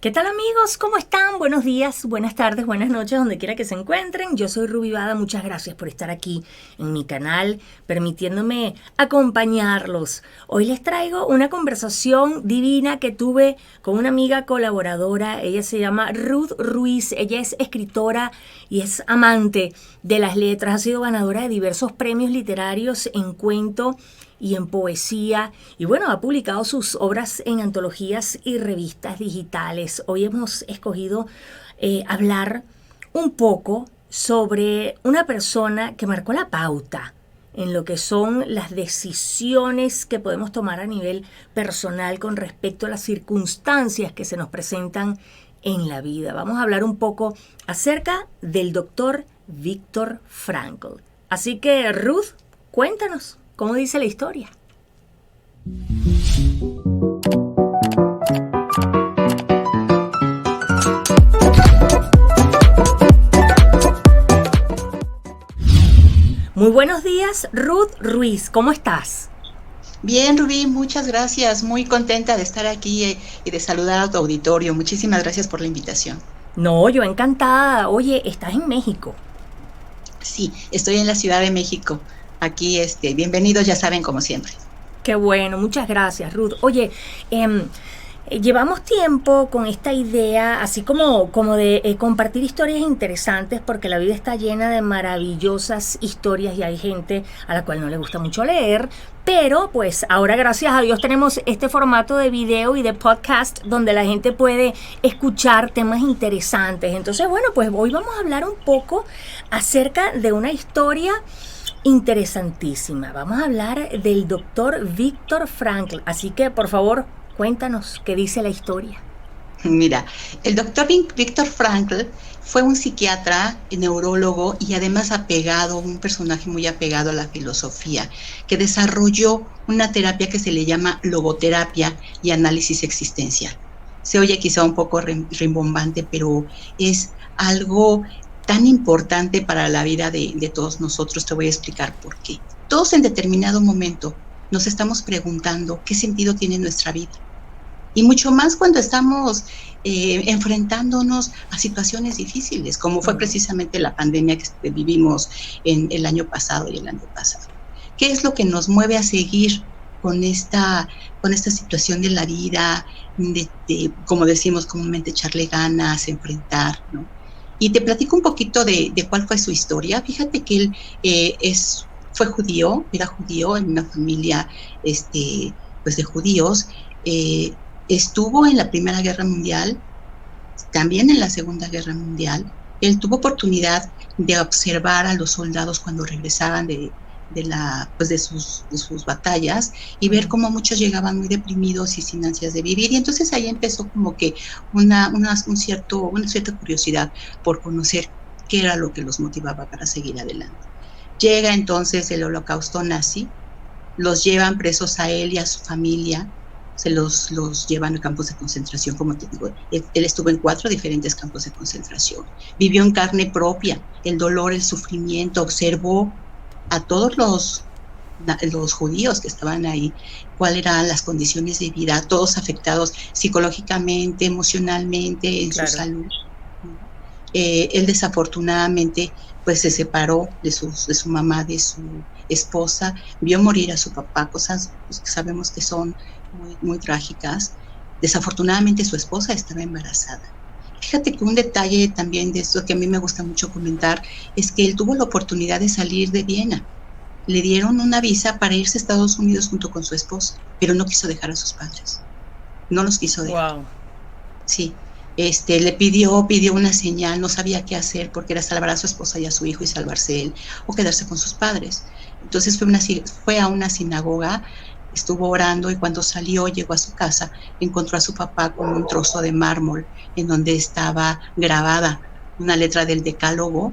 ¿Qué tal amigos? ¿Cómo están? Buenos días, buenas tardes, buenas noches, donde quiera que se encuentren. Yo soy Ruby Bada, muchas gracias por estar aquí en mi canal, permitiéndome acompañarlos. Hoy les traigo una conversación divina que tuve con una amiga colaboradora. Ella se llama Ruth Ruiz, ella es escritora y es amante de las letras. Ha sido ganadora de diversos premios literarios en cuento y en poesía, y bueno, ha publicado sus obras en antologías y revistas digitales. Hoy hemos escogido hablar un poco sobre una persona que marcó la pauta en lo que son las decisiones que podemos tomar a nivel personal con respecto a las circunstancias que se nos presentan en la vida. Vamos a hablar un poco acerca del doctor Viktor Frankl. Así que, Ruth, cuéntanos. ¿Cómo dice la historia? Muy buenos días, Ruth Ruiz. ¿Cómo estás? Bien, Rubí, muchas gracias. Muy contenta de estar aquí y de saludar a tu auditorio. Muchísimas gracias por la invitación. No, yo encantada. Oye, ¿estás en México? Sí, estoy en la Ciudad de México. Aquí, bienvenidos, ya saben, como siempre. Qué bueno, muchas gracias, Ruth. Oye, llevamos tiempo con esta idea, así como de compartir historias interesantes, porque la vida está llena de maravillosas historias y hay gente a la cual no le gusta mucho leer, pero pues ahora gracias a Dios tenemos este formato de video y de podcast donde la gente puede escuchar temas interesantes. Entonces, bueno, pues hoy vamos a hablar un poco acerca de una historia interesantísima. Vamos a hablar del doctor Viktor Frankl, así que por favor cuéntanos qué dice la historia. Mira, el doctor Viktor Frankl fue un psiquiatra, neurólogo y además un personaje muy apegado a la filosofía, que desarrolló una terapia que se le llama logoterapia y análisis existencial. Se oye quizá un poco rimbombante, pero es algo tan importante para la vida de todos nosotros. Te voy a explicar por qué. Todos en determinado momento nos estamos preguntando qué sentido tiene nuestra vida. Y mucho más cuando estamos enfrentándonos a situaciones difíciles, como fue precisamente la pandemia que vivimos en el año pasado y el antepasado. ¿Qué es lo que nos mueve a seguir con esta situación de la vida, de como decimos comúnmente, echarle ganas, enfrentar, ¿no? Y te platico un poquito de cuál fue su historia. Fíjate que él fue judío, era judío en una familia pues de judíos. Estuvo en la Primera Guerra Mundial, también en la Segunda Guerra Mundial. Él tuvo oportunidad de observar a los soldados cuando regresaban de sus batallas y ver cómo muchos llegaban muy deprimidos y sin ansias de vivir. Y entonces ahí empezó como que una cierta curiosidad por conocer qué era lo que los motivaba para seguir adelante. Llega entonces el Holocausto nazi, los llevan presos a él y a su familia, se los llevan a campos de concentración, como te digo. Él estuvo en 4 diferentes campos de concentración, vivió en carne propia el dolor, el sufrimiento, observó a todos los judíos que estaban ahí, cuáles eran las condiciones de vida, todos afectados psicológicamente, emocionalmente, en su salud. Él desafortunadamente pues se separó de su mamá, de su esposa, vio morir a su papá, cosas pues, que sabemos que son muy, muy trágicas. Desafortunadamente su esposa estaba embarazada. Fíjate que un detalle también de esto que a mí me gusta mucho comentar es que él tuvo la oportunidad de salir de Viena. Le dieron una visa para irse a Estados Unidos junto con su esposa, pero no quiso dejar a sus padres. No los quiso dejar. Wow. Sí. Le pidió una señal, no sabía qué hacer porque era salvar a su esposa y a su hijo y salvarse él o quedarse con sus padres. Entonces fue a una sinagoga, estuvo orando y cuando salió, llegó a su casa, encontró a su papá con un trozo de mármol en donde estaba grabada una letra del Decálogo,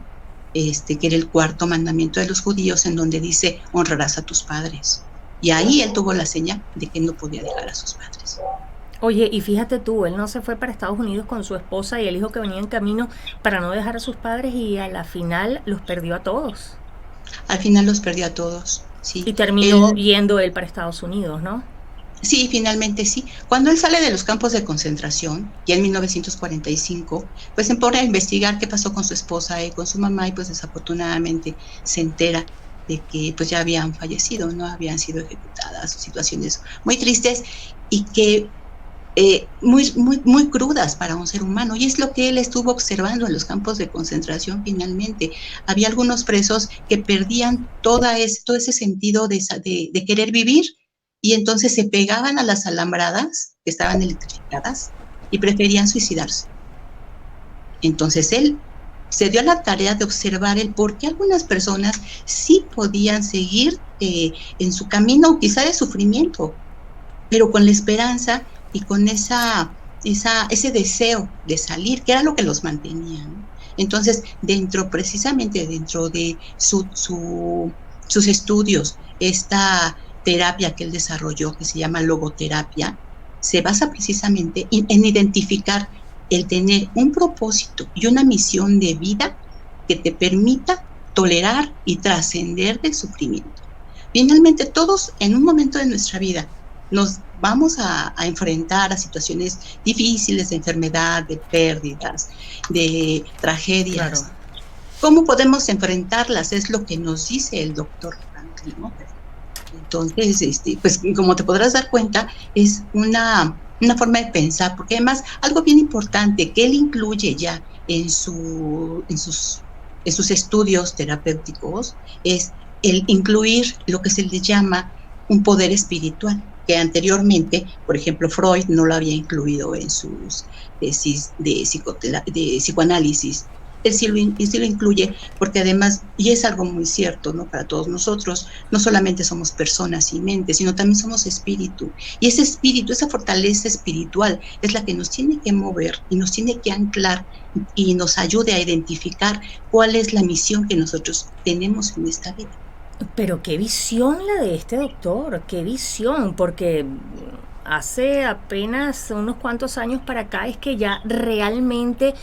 que era el 4º mandamiento de los judíos, en donde dice, honrarás a tus padres. Y ahí él tuvo la señal de que no podía dejar a sus padres. Oye, y fíjate tú, él no se fue para Estados Unidos con su esposa y el hijo que venía en camino para no dejar a sus padres y a la final los perdió a todos. Al final los perdió a todos, sí. Y terminó yendo él para Estados Unidos, ¿no? Sí, finalmente sí. Cuando él sale de los campos de concentración, ya en 1945, pues se pone a investigar qué pasó con su esposa y con su mamá y pues desafortunadamente se entera de que pues ya habían fallecido, no habían sido ejecutadas, situaciones muy tristes y que muy crudas para un ser humano. Y es lo que él estuvo observando en los campos de concentración finalmente. Había algunos presos que perdían todo ese sentido de querer vivir y entonces se pegaban a las alambradas que estaban electrificadas y preferían suicidarse. Entonces él se dio a la tarea de observar el por qué algunas personas sí podían seguir en su camino, quizá de sufrimiento, pero con la esperanza y con ese deseo de salir, que era lo que los mantenía, ¿no? Entonces, precisamente dentro de sus estudios, esta terapia que él desarrolló, que se llama logoterapia, se basa precisamente en identificar el tener un propósito y una misión de vida que te permita tolerar y trascender del sufrimiento. Finalmente, todos en un momento de nuestra vida nos vamos a enfrentar a situaciones difíciles de enfermedad, de pérdidas, de tragedias. Claro. ¿Cómo podemos enfrentarlas? Es lo que nos dice el doctor Frankl, ¿no? Entonces, pues como te podrás dar cuenta, es una forma de pensar, porque además algo bien importante que él incluye ya en sus estudios terapéuticos es el incluir lo que se le llama un poder espiritual, que anteriormente, por ejemplo, Freud no lo había incluido en sus tesis de psicoanálisis. Él sí lo incluye porque además, y es algo muy cierto, ¿no? Para todos nosotros, no solamente somos personas y mentes, sino también somos espíritu. Y ese espíritu, esa fortaleza espiritual es la que nos tiene que mover y nos tiene que anclar y nos ayude a identificar cuál es la misión que nosotros tenemos en esta vida. Pero qué visión la de este doctor, qué visión, porque hace apenas unos cuantos años para acá es que ya realmente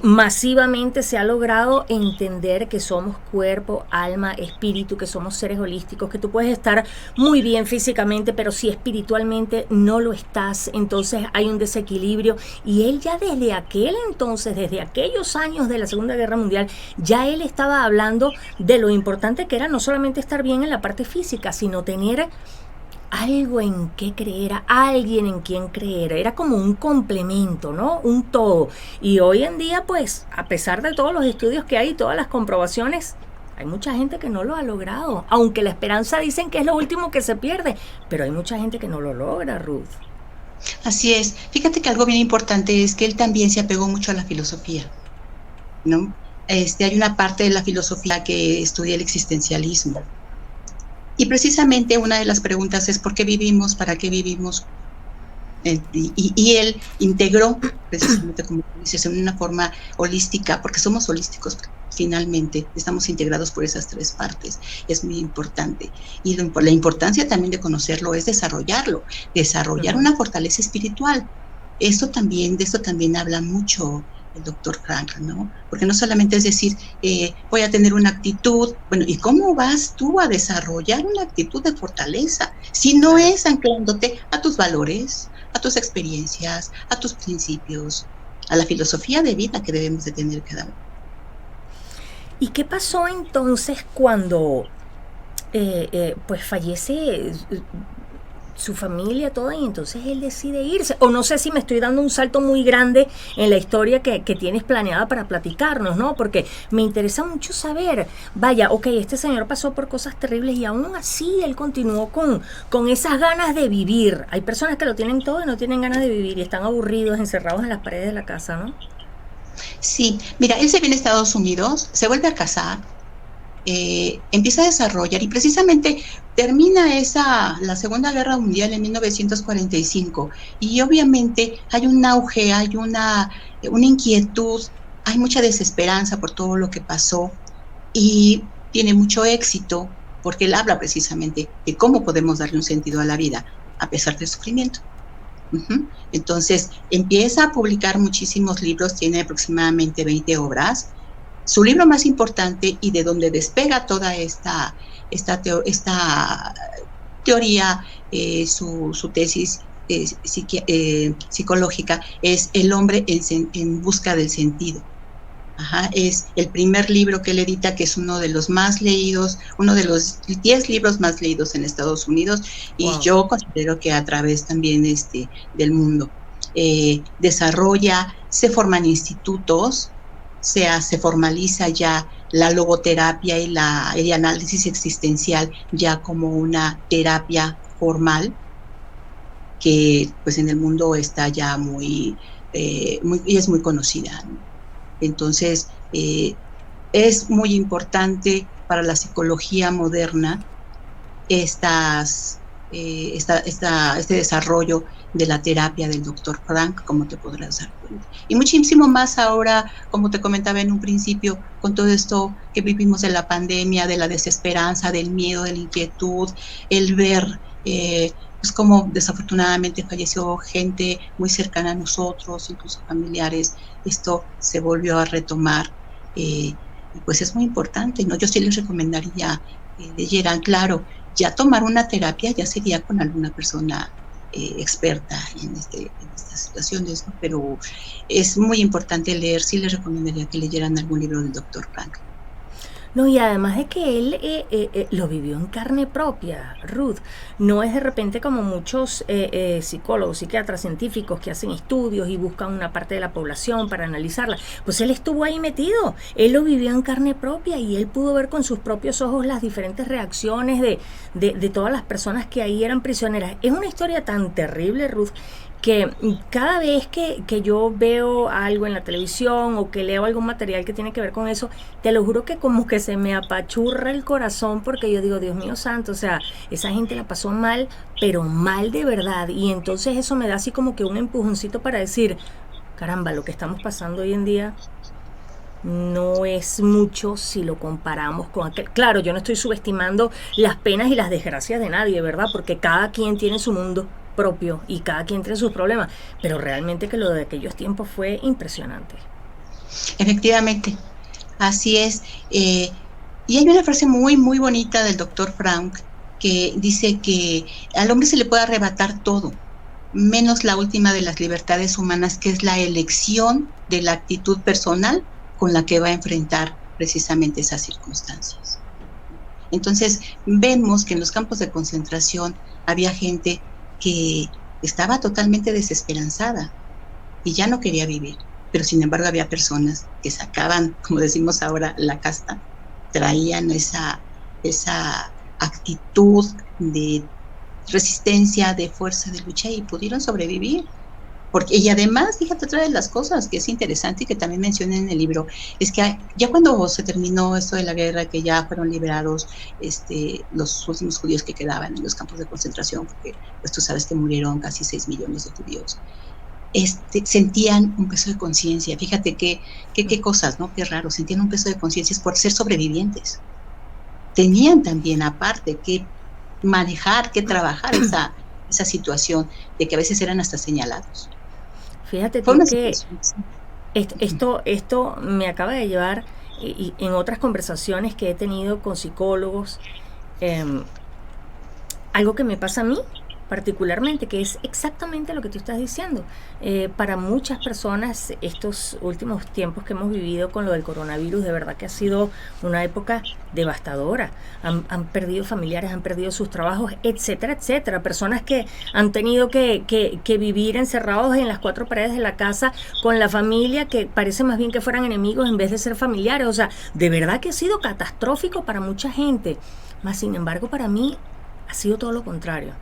masivamente se ha logrado entender que somos cuerpo, alma, espíritu, que somos seres holísticos, que tú puedes estar muy bien físicamente, pero si espiritualmente no lo estás, entonces hay un desequilibrio. Y él ya desde aquel entonces, desde aquellos años de la Segunda Guerra Mundial, ya él estaba hablando de lo importante que era no solamente estar bien en la parte física, sino tener algo en qué creer, a alguien en quien creer. Era como un complemento, ¿no? Un todo. Y hoy en día, pues, a pesar de todos los estudios que hay, todas las comprobaciones, hay mucha gente que no lo ha logrado. Aunque la esperanza dicen que es lo último que se pierde, pero hay mucha gente que no lo logra, Ruth. Así es. Fíjate que algo bien importante es que él también se apegó mucho a la filosofía, ¿no? Hay una parte de la filosofía que estudia el existencialismo. Y precisamente una de las preguntas es ¿por qué vivimos? ¿Para qué vivimos? Y él integró, precisamente como dices, en una forma holística, porque somos holísticos finalmente, estamos integrados por esas tres partes, es muy importante. Y la importancia también de conocerlo es desarrollar una fortaleza espiritual. De esto también habla mucho el doctor Frank, ¿no? Porque no solamente es decir, voy a tener una actitud, bueno, ¿y cómo vas tú a desarrollar una actitud de fortaleza? Si no es anclándote a tus valores, a tus experiencias, a tus principios, a la filosofía de vida que debemos de tener cada uno. ¿Y qué pasó entonces cuando pues fallece su familia toda y entonces él decide irse? O no sé si me estoy dando un salto muy grande en la historia que tienes planeada para platicarnos, ¿no? Porque me interesa mucho saber, vaya, ok, este señor pasó por cosas terribles y aún así él continuó con esas ganas de vivir. Hay personas que lo tienen todo y no tienen ganas de vivir y están aburridos, encerrados en las paredes de la casa, ¿no? Sí, mira, él se viene a Estados Unidos, se vuelve a casar, empieza a desarrollar y precisamente termina la Segunda Guerra Mundial en 1945 y obviamente hay un auge, hay una inquietud, hay mucha desesperanza por todo lo que pasó y tiene mucho éxito porque él habla precisamente de cómo podemos darle un sentido a la vida a pesar del sufrimiento. Entonces empieza a publicar muchísimos libros, tiene aproximadamente 20 obras. Su libro más importante y de donde despega toda esta teoría, su tesis psicológica es El hombre en busca del sentido. Ajá, es el primer libro que él edita, que es uno de los más leídos, uno de los 10 libros más leídos en Estados Unidos, y Wow. yo considero que a través también del mundo. Desarrolla, se forman institutos, se formaliza ya la logoterapia y el análisis existencial ya como una terapia formal, que pues en el mundo está ya y es muy conocida, ¿no? Entonces, es muy importante para la psicología moderna este desarrollo de la terapia del doctor Frank, como te podrás dar cuenta. Y muchísimo más ahora, como te comentaba en un principio, con todo esto que vivimos de la pandemia, de la desesperanza, del miedo, de la inquietud, el ver pues como desafortunadamente falleció gente muy cercana a nosotros, incluso familiares, esto se volvió a retomar. Y pues es muy importante, ¿no? Yo sí les recomendaría que leyeran, claro, ya tomar una terapia ya sería con alguna persona experta en estas situaciones, ¿no? Pero es muy importante leer, sí les recomendaría que leyeran algún libro del doctor Frank. No, y además de que él lo vivió en carne propia, Ruth. No es de repente como muchos psicólogos, psiquiatras, científicos que hacen estudios y buscan una parte de la población para analizarla. Pues él estuvo ahí metido, él lo vivió en carne propia y él pudo ver con sus propios ojos las diferentes reacciones de todas las personas que ahí eran prisioneras. Es una historia tan terrible, Ruth, que cada vez que yo veo algo en la televisión o que leo algún material que tiene que ver con eso, te lo juro que como que se me apachurra el corazón porque yo digo, Dios mío santo, o sea, esa gente la pasó mal, pero mal de verdad. Y entonces eso me da así como que un empujoncito para decir, caramba, lo que estamos pasando hoy en día no es mucho si lo comparamos con aquel. Claro, yo no estoy subestimando las penas y las desgracias de nadie, ¿verdad? Porque cada quien tiene su mundo propio y cada quien tiene sus problemas, pero realmente que lo de aquellos tiempos fue impresionante. Efectivamente, así es. Y hay una frase muy, muy bonita del doctor Frank que dice que al hombre se le puede arrebatar todo, menos la última de las libertades humanas, que es la elección de la actitud personal con la que va a enfrentar precisamente esas circunstancias. Entonces, vemos que en los campos de concentración había gente que estaba totalmente desesperanzada y ya no quería vivir, pero sin embargo había personas que sacaban, como decimos ahora, la casta, traían esa actitud de resistencia, de fuerza, de lucha, y pudieron sobrevivir. Y además, fíjate, otra de las cosas que es interesante y que también mencioné en el libro, es que ya cuando se terminó esto de la guerra, que ya fueron liberados los últimos judíos que quedaban en los campos de concentración, porque pues tú sabes que murieron casi 6 millones de judíos, sentían un peso de conciencia. Fíjate qué cosas, ¿no? Qué raro, sentían un peso de conciencia por ser sobrevivientes. Tenían también aparte que manejar, que trabajar esa situación de que a veces eran hasta señalados. Fíjate Fue tú una que situación. esto me acaba de llevar y en otras conversaciones que he tenido con psicólogos, eh, algo que me pasa a mí particularmente, que es exactamente lo que tú estás diciendo. Para muchas personas, estos últimos tiempos que hemos vivido con lo del coronavirus, de verdad que ha sido una época devastadora. Han perdido familiares, han perdido sus trabajos, etcétera, etcétera. Personas que han tenido que vivir encerrados en las cuatro paredes de la casa con la familia, que parece más bien que fueran enemigos en vez de ser familiares. O sea, de verdad que ha sido catastrófico para mucha gente. Mas, sin embargo, para mí ha sido todo lo contrario.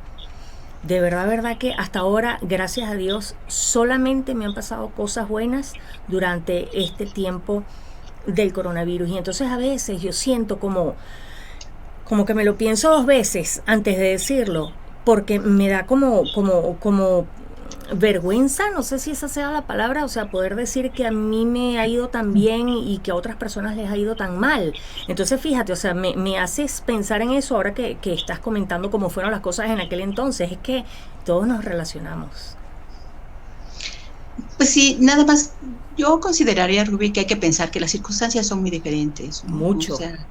De verdad que hasta ahora, gracias a Dios, solamente me han pasado cosas buenas durante este tiempo del coronavirus. Y entonces a veces yo siento como que me lo pienso dos veces antes de decirlo, porque me da como vergüenza, no sé si esa sea la palabra, o sea, poder decir que a mí me ha ido tan bien y que a otras personas les ha ido tan mal. Entonces, fíjate, o sea, me haces pensar en eso ahora que estás comentando cómo fueron las cosas en aquel entonces. Es que todos nos relacionamos. Pues sí, nada más, yo consideraría, Rubí, que hay que pensar que las circunstancias son muy diferentes, ¿no? O Mucho. sea,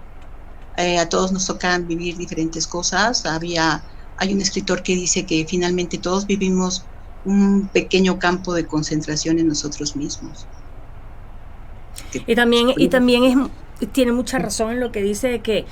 a todos nos tocan vivir diferentes cosas. Había Hay un escritor que dice que finalmente todos vivimos un pequeño campo de concentración en nosotros mismos. Tiene mucha razón en lo que dice de que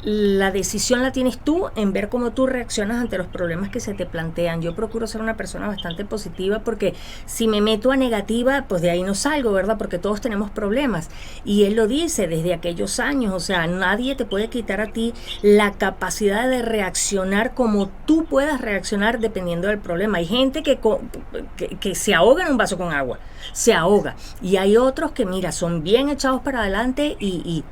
la decisión la tienes tú en ver cómo tú reaccionas ante los problemas que se te plantean. Yo procuro ser una persona bastante positiva porque si me meto a negativa, pues de ahí no salgo, ¿verdad? Porque todos tenemos problemas. Y él lo dice desde aquellos años, o sea, nadie te puede quitar a ti la capacidad de reaccionar como tú puedas reaccionar dependiendo del problema. Hay gente que se ahoga en un vaso con agua, se ahoga. Y hay otros que, mira, son bien echados para adelante y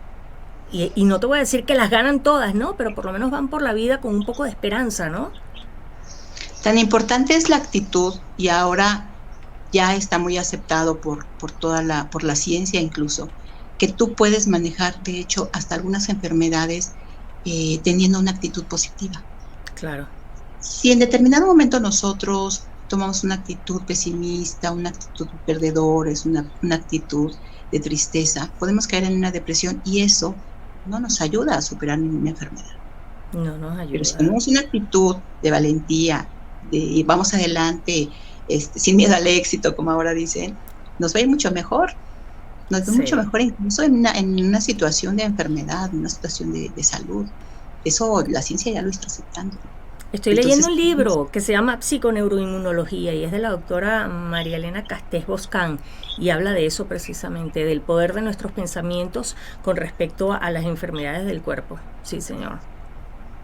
no te voy a decir que las ganan todas, ¿no? Pero por lo menos van por la vida con un poco de esperanza, ¿no? Tan importante es la actitud, y ahora ya está muy aceptado por la ciencia incluso, que tú puedes manejar, de hecho, hasta algunas enfermedades teniendo una actitud positiva. Claro. Si en determinado momento nosotros tomamos una actitud pesimista, una actitud perdedora, una actitud de tristeza, podemos caer en una depresión y eso no nos ayuda a superar ninguna enfermedad. No nos ayuda. Pero si tenemos una actitud de valentía, de vamos adelante, sin miedo al éxito, como ahora dicen, nos va a ir mucho mejor. Nos va mucho mejor incluso en una situación de enfermedad, en una situación de salud. Eso la ciencia ya lo está aceptando. Estoy leyendo un libro que se llama Psiconeuroinmunología y es de la doctora María Elena Castés Boscán y habla de eso precisamente, del poder de nuestros pensamientos con respecto a las enfermedades del cuerpo. Sí, señor.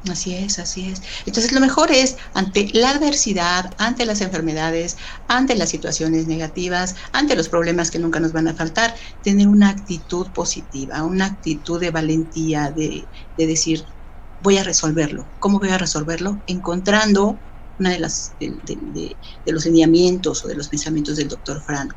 Así es, así es. Entonces lo mejor es, ante la adversidad, ante las enfermedades, ante las situaciones negativas, ante los problemas que nunca nos van a faltar, tener una actitud positiva, una actitud de valentía, de decir, voy a resolverlo. ¿Cómo voy a resolverlo? Encontrando una de los lineamientos o de los pensamientos del doctor Frank,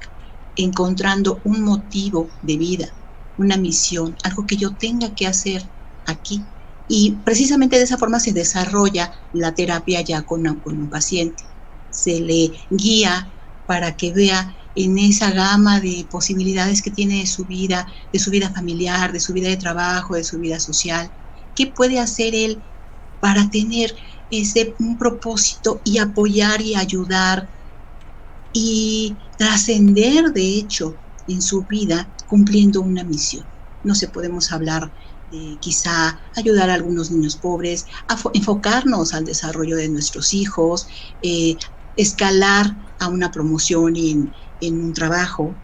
encontrando un motivo de vida, una misión, algo que yo tenga que hacer aquí. Y precisamente de esa forma se desarrolla la terapia ya con un paciente. Se le guía para que vea en esa gama de posibilidades que tiene de su vida familiar, de su vida de trabajo, de su vida social, qué puede hacer él para tener un propósito y apoyar y ayudar y trascender, de hecho, en su vida cumpliendo una misión. No sé, podemos hablar de quizá ayudar a algunos niños pobres, enfocarnos al desarrollo de nuestros hijos, escalar a una promoción en un trabajo,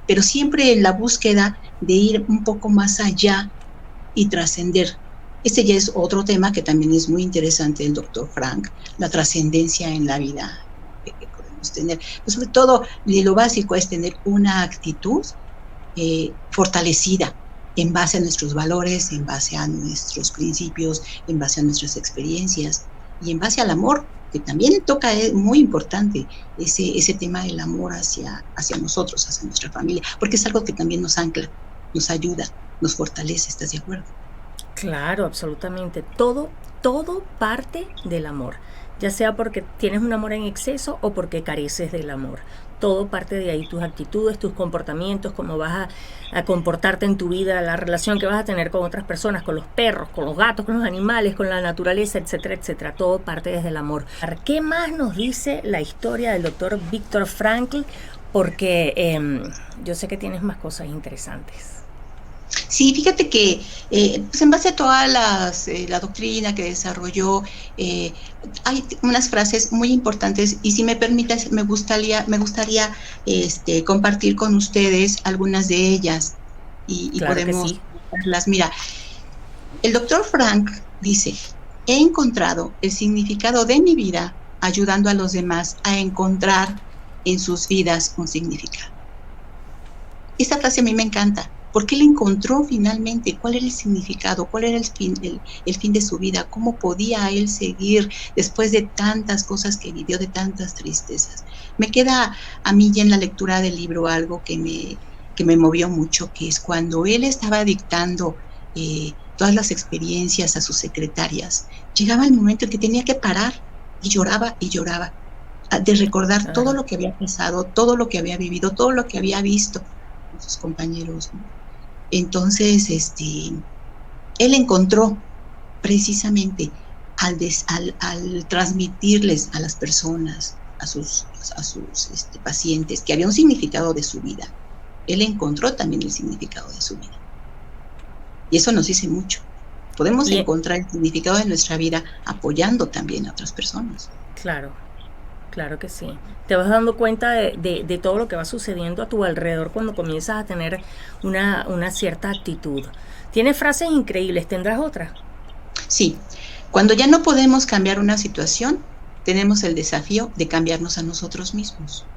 pero siempre en la búsqueda de ir un poco más allá y trascender. Este ya es otro tema que también es muy interesante del doctor Frank, la trascendencia en la vida que podemos tener. Pues sobre todo, lo básico es tener una actitud fortalecida en base a nuestros valores, en base a nuestros principios, en base a nuestras experiencias y en base al amor, que también toca, es muy importante ese tema del amor hacia nosotros, hacia nuestra familia, porque es algo que también nos ancla, nos ayuda, nos fortalece. ¿Estás de acuerdo? Claro, absolutamente. Todo parte del amor, ya sea porque tienes un amor en exceso o porque careces del amor. Todo parte de ahí, tus actitudes, tus comportamientos, cómo vas a comportarte en tu vida, la relación que vas a tener con otras personas, con los perros, con los gatos, con los animales, con la naturaleza, etcétera, etcétera. Todo parte desde el amor. ¿Qué más nos dice la historia del doctor Viktor Frankl? Porque yo sé que tienes más cosas interesantes. Sí, fíjate que pues en base a toda la doctrina que desarrolló, hay unas frases muy importantes y si me permites, me gustaría compartir con ustedes algunas de ellas y claro, podemos verlas. Mira, el doctor Frank dice, he encontrado el significado de mi vida ayudando a los demás a encontrar en sus vidas un significado. Esta frase a mí me encanta. Porque él encontró finalmente cuál era el significado, cuál era el fin de su vida, cómo podía él seguir después de tantas cosas que vivió, de tantas tristezas. Me queda a mí ya en la lectura del libro algo que me movió mucho, que es cuando él estaba dictando todas las experiencias a sus secretarias, llegaba el momento en que tenía que parar y lloraba de recordar todo lo que había pasado, todo lo que había vivido, todo lo que había visto con sus compañeros, ¿no? Entonces, él encontró precisamente al transmitirles a las personas, a sus pacientes, que había un significado de su vida. Él encontró también el significado de su vida. Y eso nos dice mucho. Podemos Y encontrar el significado de nuestra vida apoyando también a otras personas. claro, claro que sí. Te vas dando cuenta de todo lo que va sucediendo a tu alrededor cuando comienzas a tener una cierta actitud. Tienes frases increíbles, ¿tendrás otra? Sí, cuando ya no podemos cambiar una situación, tenemos el desafío de cambiarnos a nosotros mismos.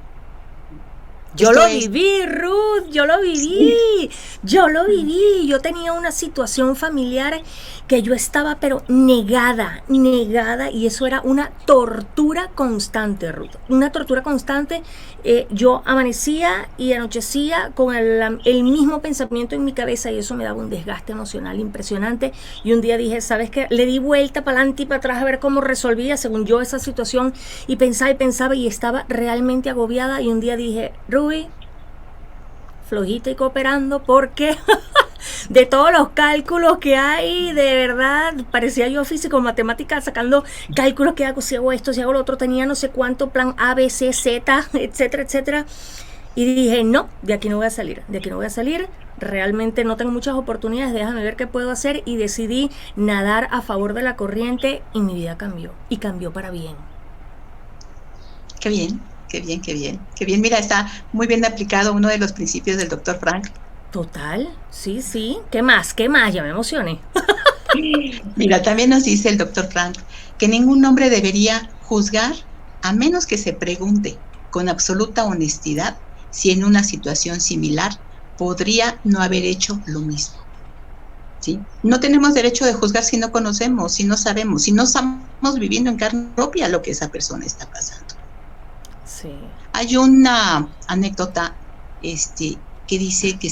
Yo Esto lo es, viví, Ruth, yo lo sí, viví, yo lo viví. Yo tenía una situación familiar que yo estaba pero negada, negada, y eso era una tortura constante, Ruth. Una tortura constante. Yo amanecía y anochecía con el mismo pensamiento en mi cabeza y eso me daba un desgaste emocional impresionante. Y un día dije, ¿sabes qué? Le di vuelta para adelante y para atrás a ver cómo resolvía según yo esa situación y pensaba y estaba realmente agobiada y un día dije, Ruby, flojita y cooperando porque de todos los cálculos que hay, de verdad, parecía yo físico, matemática, sacando cálculos que hago, si hago esto, si hago lo otro, tenía no sé cuánto, plan A, B, C, Z, etcétera, etcétera. Y dije, no, de aquí no voy a salir, de aquí no voy a salir, realmente no tengo muchas oportunidades, déjame ver qué puedo hacer y decidí nadar a favor de la corriente y mi vida cambió, y cambió para bien. qué bien, qué bien, qué bien, qué bien. Mira, está muy bien aplicado uno de los principios del doctor Frank. Total, sí, sí, ¿qué más? ¿Qué más? Ya me emocioné. Mira, también nos dice el doctor Frank que ningún hombre debería juzgar a menos que se pregunte con absoluta honestidad si en una situación similar podría no haber hecho lo mismo. ¿Sí? No tenemos derecho de juzgar si no conocemos, si no sabemos, si no estamos viviendo en carne propia lo que esa persona está pasando. Sí. Hay una anécdota que dice que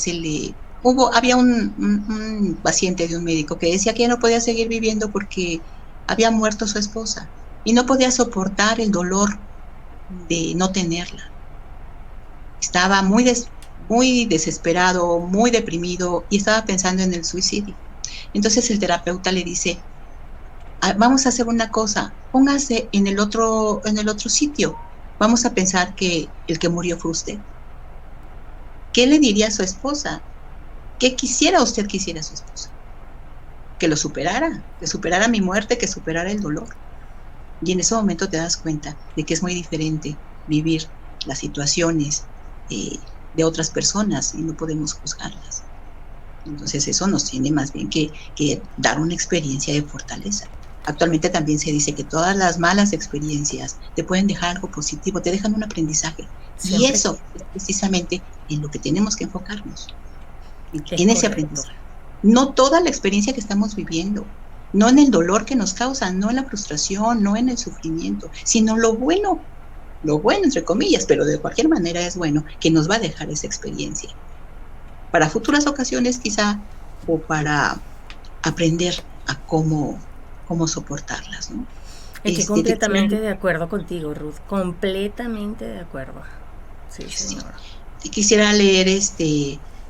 había un paciente de un médico que decía que ya no podía seguir viviendo porque había muerto su esposa y no podía soportar el dolor de no tenerla. Estaba muy desesperado, muy deprimido y estaba pensando en el suicidio. Entonces el terapeuta le dice, vamos a hacer una cosa, póngase en el otro sitio. Vamos a pensar que el que murió fue usted. ¿Qué le diría a su esposa? ¿Qué quisiera usted que hiciera a su esposa? Que superara mi muerte, que superara el dolor. Y en ese momento te das cuenta de que es muy diferente vivir las situaciones de otras personas y no podemos juzgarlas. Entonces eso nos tiene más bien que dar una experiencia de fortaleza. Actualmente también se dice que todas las malas experiencias te pueden dejar algo positivo, te dejan un aprendizaje. Y Siempre eso es precisamente en lo que tenemos que enfocarnos, es en ese correcto. aprendizaje. No toda la experiencia que estamos viviendo, no en el dolor que nos causa, no en la frustración, no en el sufrimiento, sino lo bueno, entre comillas, pero de cualquier manera es bueno, que nos va a dejar esa experiencia. Para futuras ocasiones quizá, o para aprender a cómo soportarlas, ¿no? Estoy Te quisiera, completamente de acuerdo contigo, Ruth. Completamente de acuerdo. Sí, sí, señora. te quisiera leer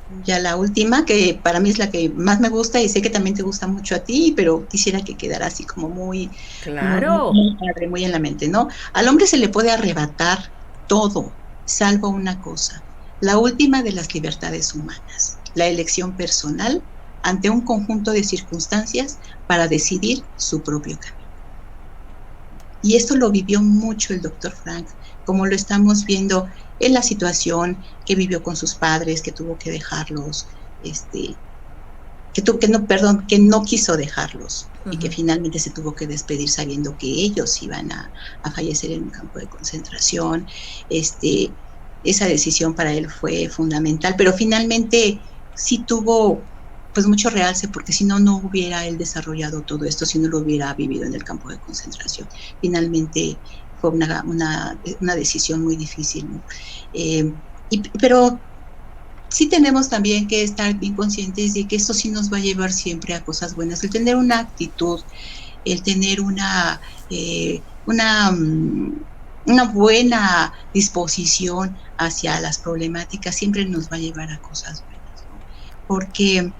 ya la última, que para mí es la que más me gusta y sé que también te gusta mucho a ti, pero quisiera que quedara así como muy, muy, Claro. muy padre, muy en la mente, ¿no? Al hombre se le puede arrebatar todo, salvo una cosa, la última de las libertades humanas, la elección personal ante un conjunto de circunstancias para decidir su propio camino. Y esto lo vivió mucho el doctor Frank, como lo estamos viendo en la situación que vivió con sus padres, que tuvo que dejarlos, que no quiso dejarlos y que Ujú. finalmente se tuvo que despedir sabiendo que ellos iban a fallecer en un campo de concentración. Esa decisión para él fue fundamental, pero finalmente sí tuvo pues mucho realce, porque si no, no hubiera él desarrollado todo esto, si no lo hubiera vivido en el campo de concentración. Finalmente fue una decisión muy difícil, ¿no? Pero sí tenemos también que estar bien conscientes de que esto sí nos va a llevar siempre a cosas buenas. El tener una actitud, el tener una buena disposición hacia las problemáticas siempre nos va a llevar a cosas buenas, ¿no? Porque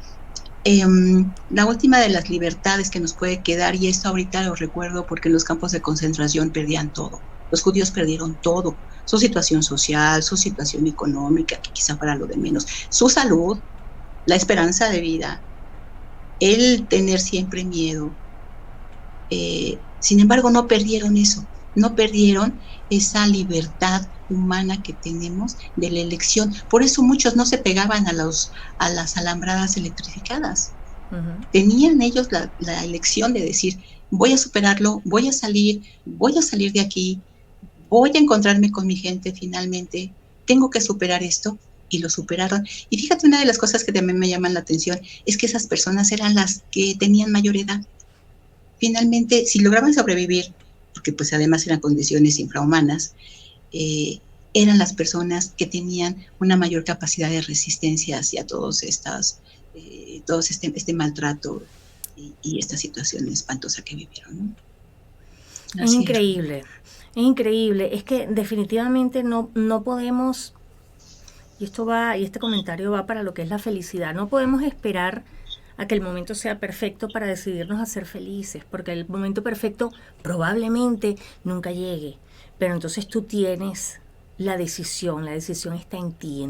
La última de las libertades que nos puede quedar, y esto ahorita lo recuerdo porque en los campos de concentración perdían todo. Los judíos perdieron todo, su situación social, su situación económica, que quizá fuera lo de menos, su salud, la esperanza de vida, el tener siempre miedo. Sin embargo, no perdieron eso, no perdieron esa libertad humana que tenemos de la elección. Por eso muchos no se pegaban a las alambradas electrificadas. Tenían ellos la elección de decir, voy a superarlo, voy a salir de aquí, voy a encontrarme con mi gente finalmente, tengo que superar esto, y lo superaron. Y fíjate, una de las cosas que también me llaman la atención es que esas personas eran las que tenían mayor edad. Finalmente, si lograban sobrevivir, porque pues además eran condiciones infrahumanas, eran las personas que tenían una mayor capacidad de resistencia hacia todos este maltrato y esta situación espantosa que vivieron, ¿no? Es increíble, es increíble. Es que definitivamente no podemos, y este comentario va para lo que es la felicidad, no podemos esperar a que el momento sea perfecto para decidirnos a ser felices, porque el momento perfecto probablemente nunca llegue, pero entonces tú tienes la decisión está en ti,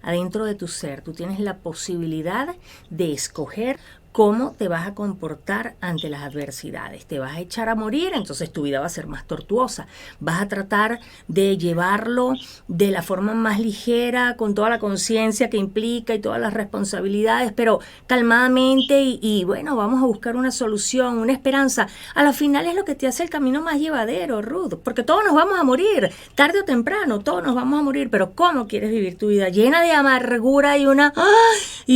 adentro de tu ser. Tú tienes la posibilidad de escoger cómo te vas a comportar ante las adversidades. Te vas a echar a morir, entonces tu vida va a ser más tortuosa. Vas a tratar de llevarlo de la forma más ligera, con toda la conciencia que implica y todas las responsabilidades, pero calmadamente y bueno, vamos a buscar una solución, una esperanza. A la final es lo que te hace el camino más llevadero, Ruth, porque todos nos vamos a morir, tarde o temprano, todos nos vamos a morir, pero ¿cómo quieres vivir tu vida? Llena de amargura y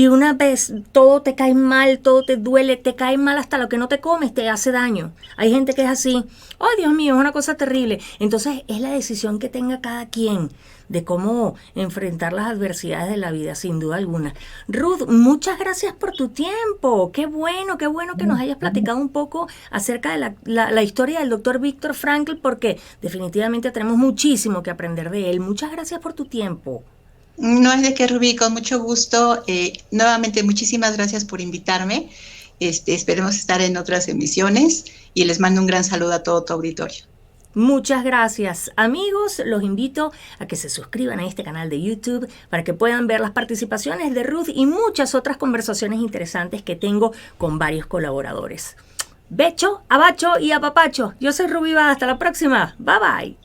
una vez todo te cae mal, todo te duele, te cae mal, hasta lo que no te comes te hace daño. Hay gente que es así, oh Dios mío, es una cosa terrible. Entonces es la decisión que tenga cada quien de cómo enfrentar las adversidades de la vida, sin duda alguna. Ruth, muchas gracias por tu tiempo. Qué bueno que nos hayas platicado un poco acerca de la historia del doctor Viktor Frankl, porque definitivamente tenemos muchísimo que aprender de él. Muchas gracias por tu tiempo. No es de qué, Rubí, con mucho gusto. Nuevamente, muchísimas gracias por invitarme. Esperemos estar en otras emisiones y les mando un gran saludo a todo tu auditorio. Muchas gracias, amigos. Los invito a que se suscriban a este canal de YouTube para que puedan ver las participaciones de Ruth y muchas otras conversaciones interesantes que tengo con varios colaboradores. Becho, abacho y apapacho. Yo soy Rubí Bada. Hasta la próxima. Bye bye.